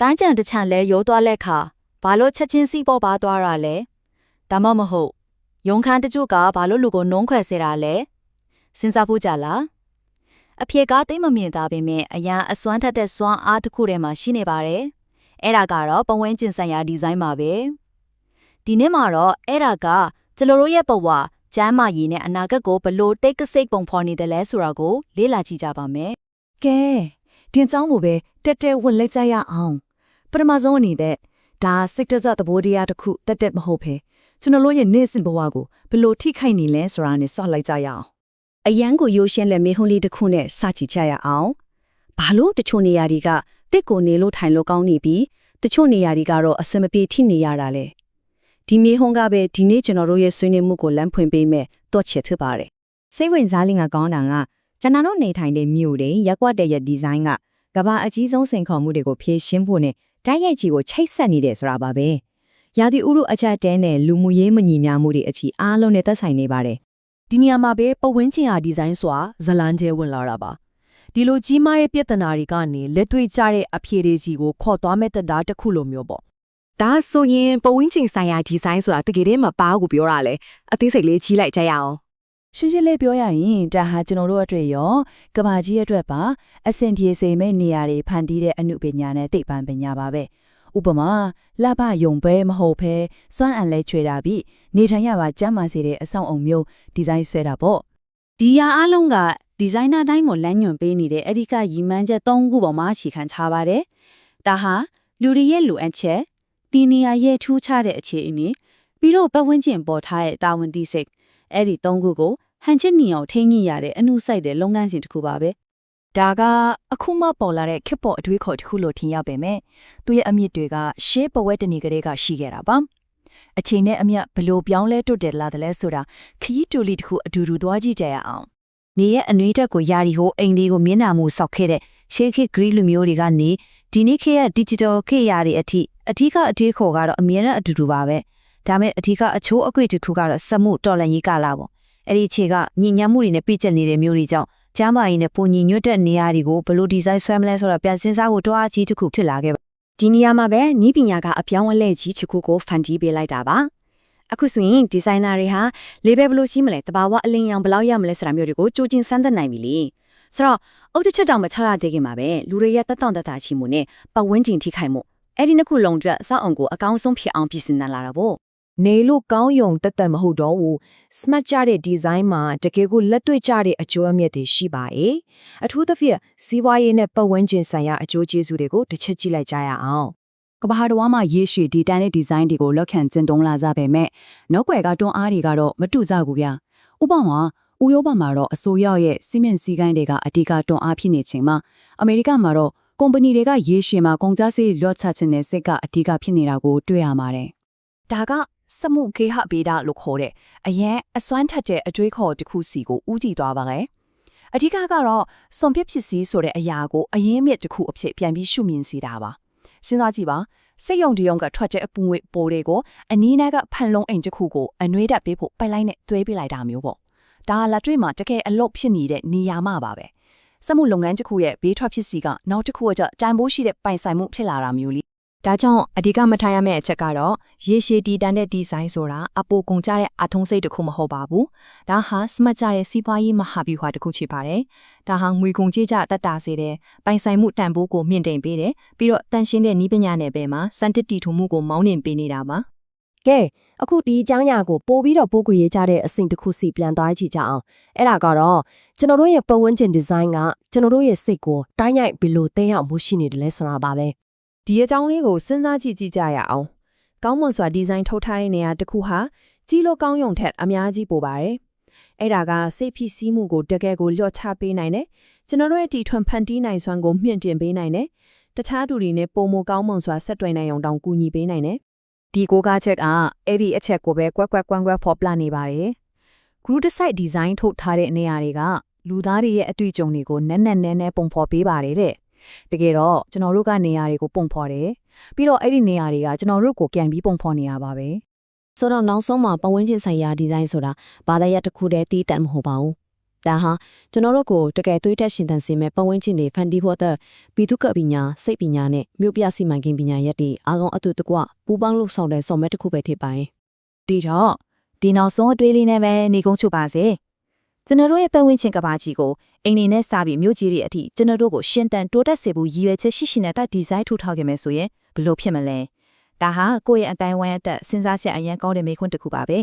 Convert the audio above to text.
တိုင်းကြံတစ်ချံလဲရိုးသွားလက်ခါဘာလို့ချက်ချင်းစီးပေါ်ပါသွားရလဲဒါမှမဟုတ်ရုံခန်းတချို့ကဘာလို့လူကိုနှုံးခွဲစေတာလဲစဉ်းစားဖို့ကြလားအဖြေကသိမမြင်သားပေမဲ့အရန်အစွမ်းထက်တဲ့စွမ်းအားတစ်ခုထဲမှာရှိနေပါတယ်အဲ့ဒါကတော့ပတ်ဝန်းကျင်ဆိုင်ရာဒီဇိုင်းပါပဲဒီနေ့မှာတော့အဲ့ဒါကကျွန်တော်တို့ရဲ့ဘဝကျမ်းမာရေးနဲ့အနာဂတ်ကိုဘလို့တိတ်ကစိတ်ပုံဖော်နေတယ်လဲဆိုတာကိုလေ့လာကြည့်ကြပါမယ်ကဲဒီအကြောင်းကိုပဲတက်တက်ဝက်လိုက်ကြရအောင်ပထမဆုံးအနေနဲ့ဒါစိတ်တဇသဘောတရားတစ်ခုတက်မဟုတ်ပဲကျွန်တော်တို့ရဲ့နေ့စဉ်ဘဝကိုဘလို့ထိခိုက်နေလဲဆိုတာနဲ့ဆော့လိုက်ကြရအောင်အရန်ကိုရိုးရှင်းလက်မေးခွန်းလေးတစ်ခုနဲ့စကြည့်ကြရအောင်ဘာလို့တချို့နေရာတွေကတစ်ကိုနေလို့ထိုင်လို့ကောင်းနေပြီးတချို့နေရာတွေကတော့အစမပြေထိနေရတာလေဒီမေးခွန်းကပဲဒီနေ့ကျွန်တော်တို့ရဲ့ဆွေးနွေးမှုကိုလမ်းဖွင့်ပေးမယ်တော့ချစ်ဖြစ်ပါတယ်စိတ်ဝင်စားလိမ့်ကကောင်းတာကကျွန်တော်တို့နေထိုင်တဲ့မြို့တွေရက်ကွက်တဲ့ရဲ့ဒီဇိုင်းကကမ္ဘာအကြီးဆုံးစိန်ခေါ်မှုတွေကိုဖြေရှင်းဖို့နဲ့တိုက်ရိုက်ကြီးကိုချိတ်ဆက်နေတယ်ဆိုတာပါပဲရာသီဥတုအချက်တဲနဲ့လူမှုရေးမညီမျှမှုတွေအချီအားလုံးနဲ့သက်ဆိုင်နေပါတယ်ဒီနေရာမှာပဲပဝင်းကျင်ဟာဒီဇိုင်းစွာဇလန်းကျဲဝင်လာတာပါဒီလိုကြီးမားတဲ့ပြဿနာတွေကနေလက်တွေ့ကျတဲ့အဖြေတွေစီကိုခေါ်သွားမဲ့တက်တာတစ်ခုလိုမျိုးပေါ့ဒါဆိုရင်ပဝင်းကျင်ဆိုင်ရာဒီဇိုင်းဆိုတာတကယ်တည်းမပါဘူးပြောတာလေအသေးစိတ်လေးကြီးလိုက်ကြရအောင်ရှင်းရှင်းလေးပြောရရင်ဒါဟာကျွန်တော်တို့အတွက်ရောကဘာကြီးအတွက်ပါအဆင်ပြေစေမယ့်နေရာတွေဖန်တီးတဲ့အမှုပညာနဲ့သိပ္ပံပညာပါပဲဥပမာလှပယုံပဲမဟုတ်ပဲစွမ်းအံလဲချွေတာပြီးနေထိုင်ရပါကျန်းမာစေတဲ့အဆောင်အုံမျိုးဒီဇိုင်းဆွဲတာပေါ့ဒီရာအလုံးကဒီဇိုင်နာတိုင်းကိုလမ်းညွှန်ပေးနေတဲ့အဲ့ဒီကရည်မှန်းချက်၃ခုပေါ်မှာအခြေခံထားပါတယ်ဒါဟာလူတွေရဲ့လိုအပ်ချက်ဒီနေရာရဲ့ထူးခြားတဲ့အခြေအနေပြီးတော့ပတ်ဝန်းကျင်ပေါ်ထားတဲ့တာဝန်သိစိတ်အဲ့ဒီ၃ခုကိုဟန်ချက်ညီအောင်ထိန်းညှိရတဲ့အမှုဆိုင်တဲ့လုပ်ငန်းစဉ်တစ်ခုပါပဲဒါကအခုမှပေါ်လာတဲ့ခက်ပေါ်အတွေးခေါ်တစ်ခုလို့ထင်ရပေမဲ့သူရဲ့အမြင့်တွေကရှေးပဝဲတနေကလေးကရှိခဲ့တာပါအချိန်နဲ့အမျှဘလို့ပြောင်းလဲတွတ်တယ်လာတယ်လဲဆိုတာခရီးတူလီတစ်ခုအတူတူသွားကြည့်ကြရအောင်နေရဲ့အနှွေးတက်ကိုယာရီဟိုအိမ်လေးကိုမျက်နှာမူဆောက်ခဲ့တဲ့ရှေးခေတ်ဂရီလူမျိုးတွေကနေဒီနေ့ခေတ်ရဲ့ digital ခေတ်ရာတွေအထီးကအတွေးခေါ်ကတော့အမြဲတမ်းအတူတူပါပဲဒါမဲ့အထီးကအချိုးအကွေ့တစ်ခုကတော့စက်မှုတော်လန်ကြီးကလာပေါ့အဲ့ဒီခြေကညဉ့်ညမ်းမှုတွေနဲ့ပြည့်ကျက်နေတဲ့မျိုးတွေကြောင့်ကျမ်းမာရေးနဲ့ပုံညီညွတ်တဲ့နေရာတွေကိုဘယ်လိုဒီဇိုင်းဆွဲမလဲဆိုတော့ပြန်စဉ်းစားဖို့တွားကြီးတစ်ခုဖြစ်လာခဲ့ပါဒီနေရာမှာပဲနီးပညာကအပြောင်းအလဲကြီးတစ်ခုကိုဖန်တီးပေးလိုက်တာပါအခုဆိုရင်ဒီဇိုင်နာတွေဟာလေဘယ်ဘယ်လိုရှိမလဲတဘာဝအလင်းရောင်ဘယ်လောက်ရမလဲဆိုတာမျိုးတွေကိုကြိုးကျင်စမ်းသပ်နိုင်ပြီလေဆိုတော့အုတ်တစ်ချက်တောင်မချရသေးခင်မှာပဲလူတွေရဲ့တက်တောင့်တက်တာချီမှုနဲ့ပတ်ဝန်းကျင်ထိခိုက်မှုအဲ့ဒီနှစ်ခုလုံးအတွက်အဆောက်အုံကိုအကောင်းဆုံးဖြစ်အောင်ပြင်ဆင်လာတာပေါ့နေလို့ကောင်းယုံတက်မဟုတ်တော့ဘူး smart ကြတဲ့ဒီဇိုင်းမှာတကယ်ကိုလက်တွေ့ကျတဲ့အကျိုးအမြတ်တွေရှိပါရဲ့အထူးသဖြင့်စီးပွားရေးနဲ့ပတ်ဝန်းကျင်ဆိုင်ရာအကျိုးကျေးဇူးတွေကိုတစ်ချက်ကြည့်လိုက်ကြရအောင်ကဘာတော်မှာရေရှည်ဒီတိုင်းတဲ့ဒီဇိုင်းတွေကိုလက်ခံကျင့်သုံးလာကြပေမဲ့နောက်ွယ်ကတွန်းအားတွေကတော့မတူကြဘူးဗျဥပမာဥရောပမှာတော့အစိုးရရဲ့စီမံစည်းကမ်းတွေကအဓိကတွန်းအားဖြစ်နေချိန်မှာအမေရိကမှာတော့ကုမ္ပဏီတွေကရေရှည်မှာကုန်ကျစရိတ်လွှတ်ချခြင်းနဲ့စိတ်ကအဓိကဖြစ်နေတာကိုတွေ့ရပါတယ်ဒါကစမှုခေဟဗေဒလို့ခေါ်တဲ့အရန်အစွမ်းထက်တဲ့အတွေးခေါ်တစ်ခုစီကိုဥကြည့်သွားပါမယ်အဓိကကတော့စွန်ပစ်ဖြစ်စီဆိုတဲ့အရာကိုအရင်မြစ်တစ်ခုအဖြစ်ပြန်ပြီးရှုမြင်စေတာပါစဉ်းစားကြည့်ပါစိတ်ယုံတယုံကထွက်တဲ့အပူငွေပိုတွေကိုအနီးနားကဖန်လုံးအိမ်တစ်ခုကိုအနှွေးတက်ပေးဖို့ပိုက်လိုက်နဲ့သွေးပေးလိုက်တာမျိုးပေါ့ဒါကလက်တွေ့မှာတကယ်အလုပ်ဖြစ်နေတဲ့နေရာမှာပါပဲစက်မှုလုပ်ငန်းတစ်ခုရဲ့ဘေးထွက်ဖြစ်စီကနောက်တစ်ခုကတန်ဖိုးရှိတဲ့ပိုင်ဆိုင်မှုဖြစ်လာတာမျိုးလေးဒါကြောင့်အဓိကမထားရမယ့်အချက်ကတော့ရေရှည်တည်တံတဲ့ဒီဇိုင်းဆိုတာအပိုကုန်ကြတဲ့အထုံးစိတ်တစ်ခုမဟုတ်ပါဘူးဒါဟာစမတ်ကြတဲ့စီးပွားရေးမဟာဗျူဟာတစ်ခုဖြစ်ပါတယ်ဒါဟာငွေကုန်ကြေးကျတက်တာစေတဲ့ပိုင်ဆိုင်မှုတန်ဖိုးကိုမြင့်တင်ပေးတယ်ပြီးတော့တန်ရှင်းတဲ့နည်းပညာနယ်ပယ်မှာစံတစ်တီထုံမှုကိုမောင်းနှင်ပေးနေတာပါကဲအခုဒီအကြောင်းအရာကိုပို့ပြီးတော့ပို့ကွေရကြတဲ့အဆင့်တစ်ခုစီပြန်သွားကြည့်ကြအောင်အဲ့ဒါကတော့ကျွန်တော်တို့ရဲ့ပတ်ဝန်းကျင်ဒီဇိုင်းကကျွန်တော်တို့ရဲ့စိတ်ကိုတိုင်းရိုက်ဘယ်လိုသိအောင်မှုရှိနေတယ်လဲဆိုတာပါပဲဒီအကြောင်းလေးကိုစဉ်းစားကြည့်ကြရအောင်ကောင်းမွန်စွာဒီဇိုင်းထုတ်ထားတဲ့နေရာတစ်ခုဟာကြီးလို့ကောင်းယုံထက်အများကြီးပိုပါတယ်အဲ့ဒါကစိတ်ဖြစ်စည်းမှုကိုတကယ်ကိုလျှော့ချပေးနိုင်တယ်ကျွန်တော်တို့ရဲ့တီထွန်ဖန်တီးနိုင်စွမ်းကိုမြင့်တင်ပေးနိုင်တယ်တခြားသူတွေနဲ့ပုံမကောင်းမွန်စွာဆက်တွယ်နိုင်အောင်တောင်ကူညီပေးနိုင်တယ်ဒီကိုကားချက်ကအဲ့ဒီအချက်ကိုပဲကွက်ဖော်ပြနေပါတယ် group site design ထုတ်ထားတဲ့နေရာတွေကလူသားတွေရဲ့အတွေ့အကြုံတွေကိုနက်နဲပုံဖော်ပေးပါတယ်တဲ့တကယ်တော့ကျွန်တော်တို့ကနေရာတွေကိုပုံဖော်တယ်ပြီးတော့အဲ့ဒီနေရာတွေကကျွန်တော်တို့ကိုပြန်ပြီးပုံဖော်နေရပါပဲဆိုတော့နောက်ဆုံးမှာပတ်ဝန်းကျင်ဆိုင်ရာဒီဇိုင်းဆိုတာဘာသာရပ်တစ်ခုတည်းတည်တတ်မဟုတ်ပါဘူး ဒါဟာကျွန်တော်တို့ကိုတကယ်သွေးတက်ရှင်သန်စေမဲ့ပတ်ဝန်းကျင်တွေဖန်တီးဖို့တဲ့ပြည်သူ့ကပညာစိတ်ပညာနဲ့မြို့ပြစီမံကိန်းပညာရပ်တွေအားကောင်းအတူတကွပူးပေါင်းလို့ဆောင်တဲ့ဆောင်မဲ့တစ်ခုပဲဖြစ်ပါတယ် ဒီတော့ဒီနောက်ဆုံးအတွေးလေးနဲ့ပဲနေကုန်းချုပ်ပါစေကျွန်တော်တို့ရဲ့ပတ်ဝန်းကျင်ကဘာကြီးကိုအိမ်နေနဲ့စပြီးမြို့ကြီးတွေအထိကျွန်တော်တို့ကိုရှင်းတန်တိုးတက်စေဖို့ရည်ရွယ်ချက်ရှိရှိနဲ့ဒီဇိုင်းထုတ်ထားခဲ့မယ်ဆိုရင်ဘယ်လိုဖြစ်မလဲဒါဟာကိုယ့်ရဲ့အတိုင်းဝိုင်းအတက်စဉ်းစားချက်အရင်ကောင်းတဲ့မိခွန်းတစ်ခုပါပဲ